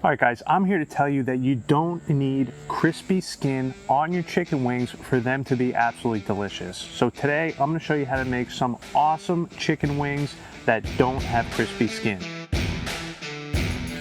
All right guys, I'm here to tell you that you don't need crispy skin on your chicken wings for them to be absolutely delicious. So today I'm going to show you how to make some awesome chicken wings that don't have crispy skin.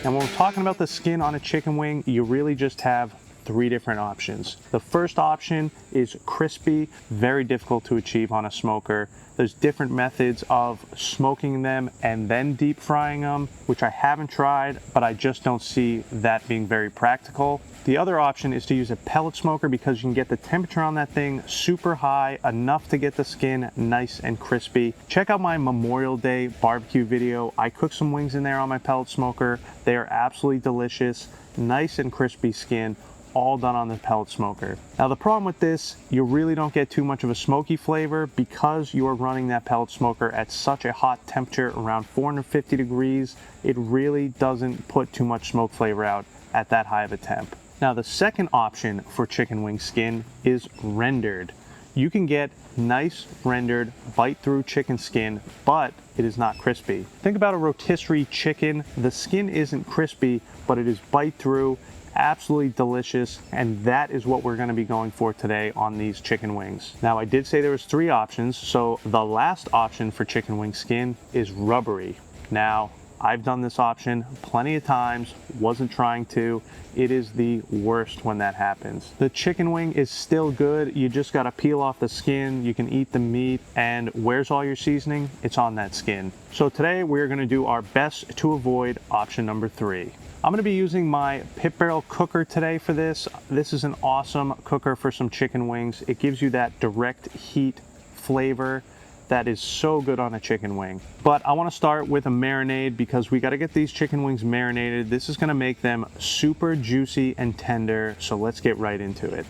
And when we're talking about the skin on a chicken wing, you really just have three different options. The first option is crispy, very difficult to achieve on a smoker. There's different methods of smoking them and then deep frying them, which I haven't tried, but I just don't see that being very practical. The other option is to use a pellet smoker because you can get the temperature on that thing super high, enough to get the skin nice and crispy. Check out my Memorial Day barbecue video. I cooked some wings in there on my pellet smoker. They are absolutely delicious, nice and crispy skin, all done on the pellet smoker. Now the problem with this, you really don't get too much of a smoky flavor because you are running that pellet smoker at such a hot temperature, around 450 degrees. It really doesn't put too much smoke flavor out at that high of a temp. Now the second option for chicken wing skin is rendered. You can get nice rendered bite through chicken skin, but it is not crispy. Think about a rotisserie chicken. The skin isn't crispy, but it is bite through, absolutely delicious, and that is what we're going to be going for today on these chicken wings. Now I did say there was three options, so the last option for chicken wing skin is rubbery. Now I've done this option plenty of times, wasn't trying to. It is the worst when that happens. The chicken wing is still good, you just got to peel off the skin, you can eat the meat, and where's all your seasoning? It's on that skin. So today we're going to do our best to avoid option number 3. I'm going to be using my pit barrel cooker today for this. This is an awesome cooker for some chicken wings. It gives you that direct heat flavor that is so good on a chicken wing. But I want to start with a marinade because we got to get these chicken wings marinated. This is going to make them super juicy and tender. So let's get right into it.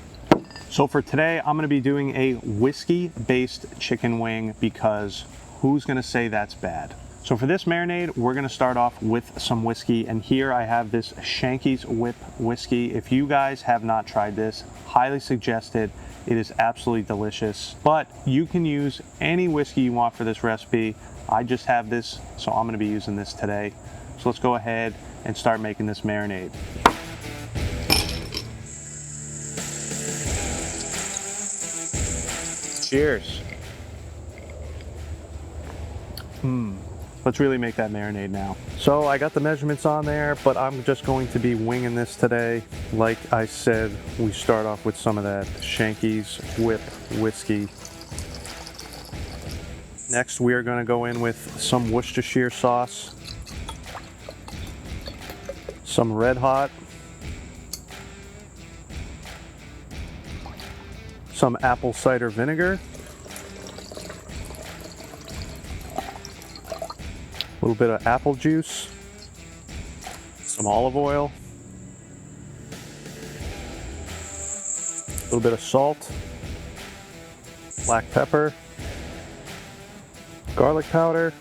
So for today, I'm going to be doing a whiskey-based chicken wing because who's going to say that's bad? So for this marinade, we're gonna start off with some whiskey, and here I have this Shanky's Whip whiskey. If you guys have not tried this, highly suggested. It is absolutely delicious, but you can use any whiskey you want for this recipe. I just have this, so I'm gonna be using this today. So let's go ahead and start making this marinade. Cheers. Let's really make that marinade now. So I got the measurements on there, but I'm just going to be winging this today. Like I said, we start off with some of that Shanky's Whip whiskey. Next, we are going to go in with some Worcestershire sauce, some Red Hot, some apple cider vinegar, a little bit of apple juice, some olive oil, a little bit of salt, black pepper, garlic powder,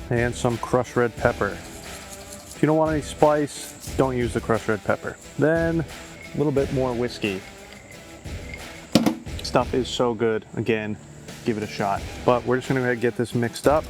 and some crushed red pepper. If you don't want any spice, don't use the crushed red pepper. Then a little bit more whiskey. Stuff is so good. Again, give it a shot. But we're just gonna go ahead and get this mixed up.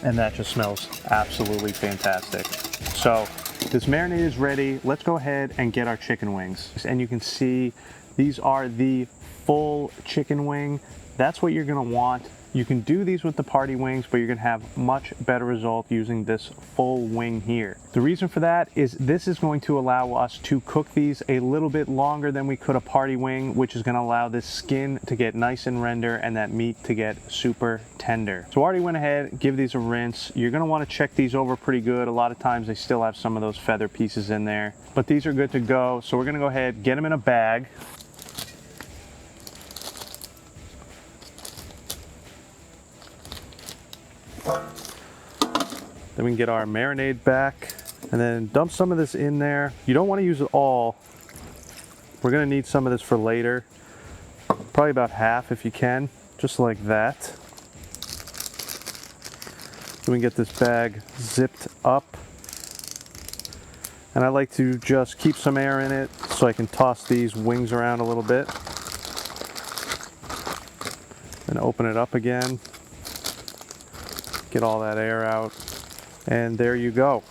And that just smells absolutely fantastic. So this marinade is ready. Let's go ahead and get our chicken wings. And you can see these are the full chicken wing. That's what you're gonna want. You can do these with the party wings, but you're gonna have much better result using this full wing here. The reason for that is this is going to allow us to cook these a little bit longer than we could a party wing, which is gonna allow this skin to get nice and render and that meat to get super tender. So I already went ahead, give these a rinse. You're gonna wanna check these over pretty good. A lot of times they still have some of those feather pieces in there, but these are good to go. So we're gonna go ahead, get them in a bag. Then we can get our marinade back and then dump some of this in there. You don't want to use it all. We're going to need some of this for later. Probably about half if you can, just like that. Then we can get this bag zipped up. And I like to just keep some air in it so I can toss these wings around a little bit. And open it up again. Get all that air out. And there you go.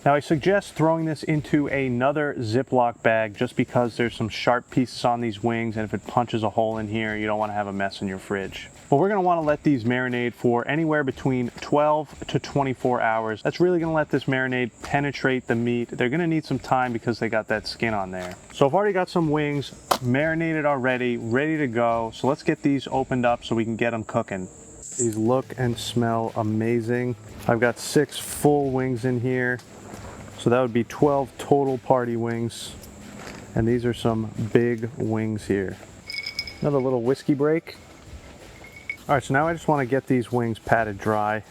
Now I suggest throwing this into another Ziploc bag just because there's some sharp pieces on these wings, and if it punches a hole in here, you don't want to have a mess in your fridge. But we're going to want to let these marinate for anywhere between 12 to 24 hours. That's really going to let this marinade penetrate the meat. They're going to need some time because they got that skin on there. So I've already got some wings marinated already, ready to go. So let's get these opened up so we can get them cooking. These look and smell amazing. I've got 6 full wings in here. So that would be 12 total party wings. And these are some big wings here. Another little whiskey break. All right, so now I just want to get these wings patted dry.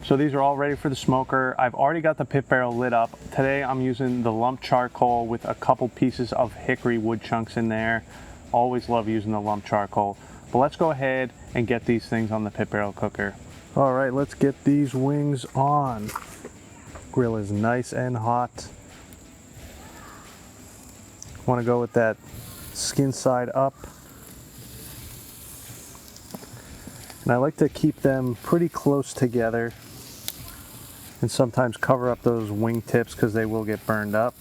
So these are all ready for the smoker. I've already got the pit barrel lit up. Today I'm using the lump charcoal with a couple pieces of hickory wood chunks in there. Always love using the lump charcoal. But let's go ahead and get these things on the pit barrel cooker. All right, let's get these wings on. Grill is nice and hot. Want to go with that skin side up. And I like to keep them pretty close together and sometimes cover up those wing tips because they will get burned up.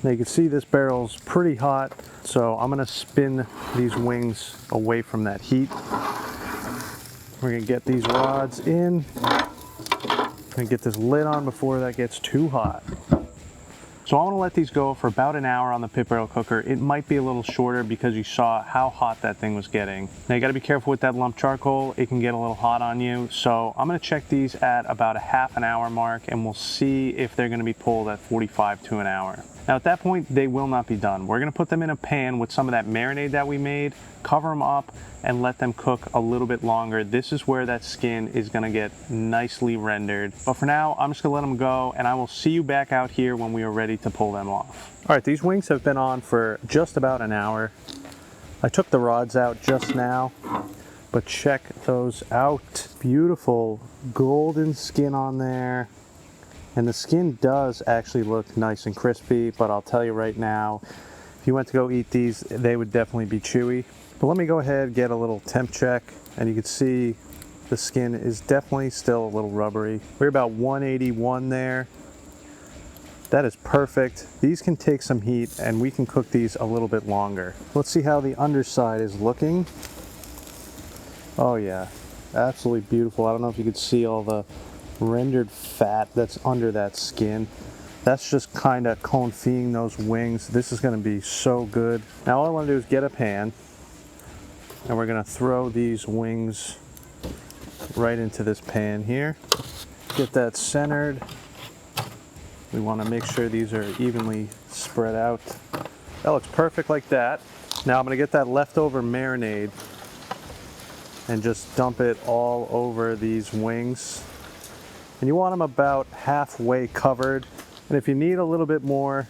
Now you can see this barrel's pretty hot, so I'm going to spin these wings away from that heat. We're going to get these rods in. And get this lid on before that gets too hot. So I want to let these go for about an hour on the pit barrel cooker. It might be a little shorter because you saw how hot that thing was getting. Now you got to be careful with that lump charcoal. It can get a little hot on you. So I'm going to check these at about a half an hour mark and we'll see if they're going to be pulled at 45 to an hour. Now at that point, they will not be done. We're going to put them in a pan with some of that marinade that we made, cover them up, and let them cook a little bit longer. This is where that skin is going to get nicely rendered. But for now, I'm just going to let them go, and I will see you back out here when we are ready to pull them off. All right, these wings have been on for just about an hour. I took the rods out just now, but check those out. Beautiful golden skin on there. And the skin does actually look nice and crispy, but I'll tell you right now, if you went to go eat these, they would definitely be chewy. But let me go ahead and get a little temp check, and you can see the skin is definitely still a little rubbery. We're about 181 there. That is perfect. These can take some heat, and we can cook these a little bit longer. Let's see how the underside is looking. Oh yeah, absolutely beautiful. I don't know if you could see all the rendered fat that's under that skin. That's just kind of confying those wings. This is going to be so good. Now all I want to do is get a pan, and we're going to throw these wings right into this pan here. Get that centered. We want to make sure these are evenly spread out. That looks perfect like that. Now I'm going to get that leftover marinade and just dump it all over these wings. And you want them about halfway covered. And if you need a little bit more,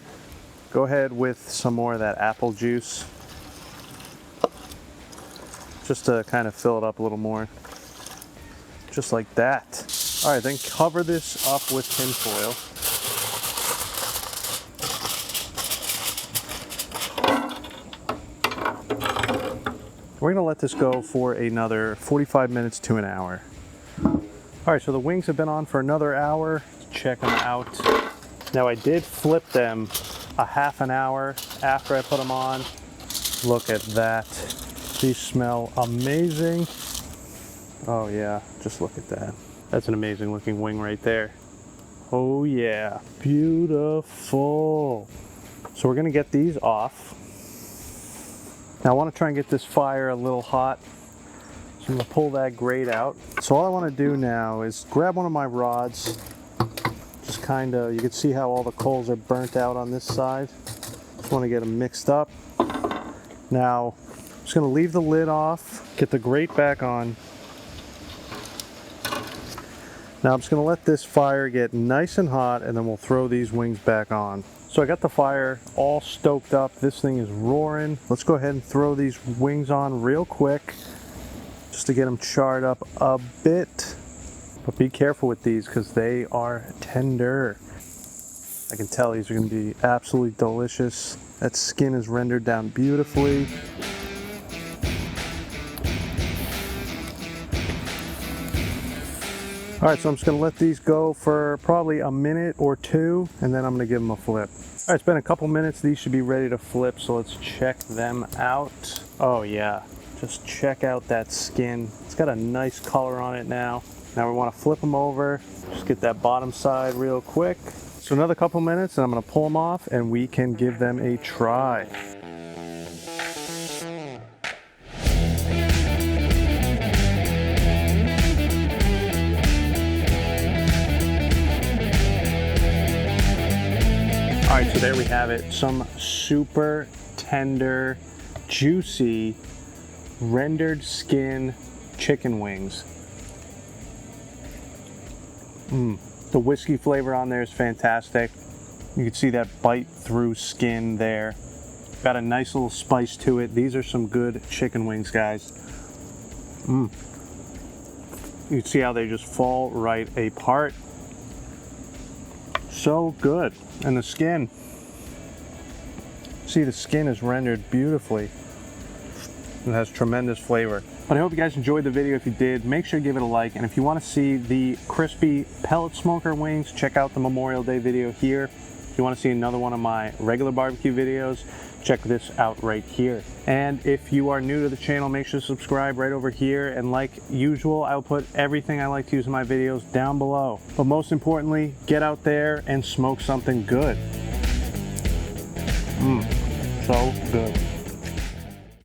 go ahead with some more of that apple juice. Just to kind of fill it up a little more. Just like that. All right, then cover this up with tin foil. We're gonna let this go for another 45 minutes to an hour. All right, so the wings have been on for another hour. Check them out. Now I did flip them a half an hour after I put them on. Look at that. These smell amazing. Oh yeah, just look at that. That's an amazing looking wing right there. Oh yeah, beautiful. So we're gonna get these off. Now I wanna try and get this fire a little hot. So I'm gonna pull that grate out. So all I wanna do now is grab one of my rods. Just kinda, you can see how all the coals are burnt out on this side. Just wanna get them mixed up. Now, I'm just gonna leave the lid off, get the grate back on. Now I'm just gonna let this fire get nice and hot, and then we'll throw these wings back on. So I got the fire all stoked up. This thing is roaring. Let's go ahead and throw these wings on real quick, just to get them charred up a bit. But be careful with these because they are tender. I can tell these are gonna be absolutely delicious. That skin is rendered down beautifully. All right, so I'm just gonna let these go for probably a minute or two, and then I'm gonna give them a flip. All right, it's been a couple minutes. These should be ready to flip, so let's check them out. Oh yeah, just check out that skin. It's got a nice color on it now. Now we wanna flip them over. Just get that bottom side real quick. So another couple minutes, and I'm gonna pull them off, and we can give them a try. All right, so there we have it. Some super tender, juicy, rendered skin chicken wings. The whiskey flavor on there is fantastic. You can see that bite through skin there. Got a nice little spice to it. These are some good chicken wings, guys. You can see how they just fall right apart. So good. And the skin, see, the skin is rendered beautifully. It has tremendous flavor. But I hope you guys enjoyed the video. If you did, make sure to give it a like. And if you want to see the crispy pellet smoker wings, check out the Memorial Day video here. If you want to see another one of my regular barbecue videos, check this out right here. And if you are new to the channel, make sure to subscribe right over here. And like usual, I'll put everything I like to use in my videos down below. But most importantly, get out there and smoke something good. So good.